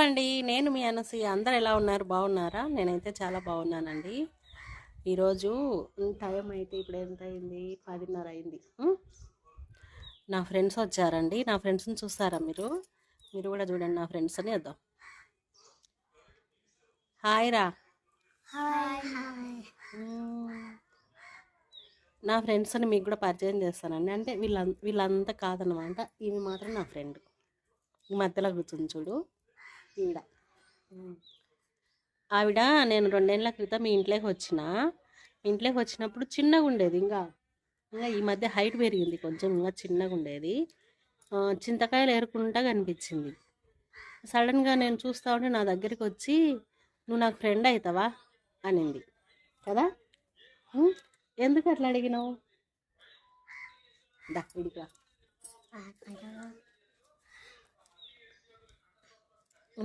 అండి నేను మీ అనసూయ. అందరు ఎలా ఉన్నారు? బాగున్నారా? నేనైతే చాలా బాగున్నానండి. ఈరోజు టైం అయితే ఇప్పుడు ఎంత అయింది? 10:30 అయింది. నా ఫ్రెండ్స్ వచ్చారండి. నా ఫ్రెండ్స్ని చూస్తారా మీరు? మీరు కూడా చూడండి నా ఫ్రెండ్స్ అని వద్దాం. హాయ్ రా. నా ఫ్రెండ్స్ అని మీకు కూడా పరిచయం చేస్తానండి. అంటే వీళ్ళంతా కాదనమాట. ఇవి మాత్రం నా ఫ్రెండ్. ఈ మధ్యలో కూర్చుని చూడు ఈవిడ. ఆవిడ నేను 2 ఏళ్ల క్రితం మీ ఇంట్లోకి వచ్చినప్పుడు చిన్నగా ఉండేది. ఇంకా ఈ మధ్య హైట్ పెరిగింది కొంచెం. ఇంకా చిన్నగా ఉండేది. చింతకాయలు ఏరుకుంటా కనిపించింది. సడన్గా నేను చూస్తూ ఉంటే నా దగ్గరికి వచ్చి నువ్వు నాకు ఫ్రెండ్ అవుతావా అనింది కదా. ఎందుకు అట్లా అడిగినావు? దా ఇడిగా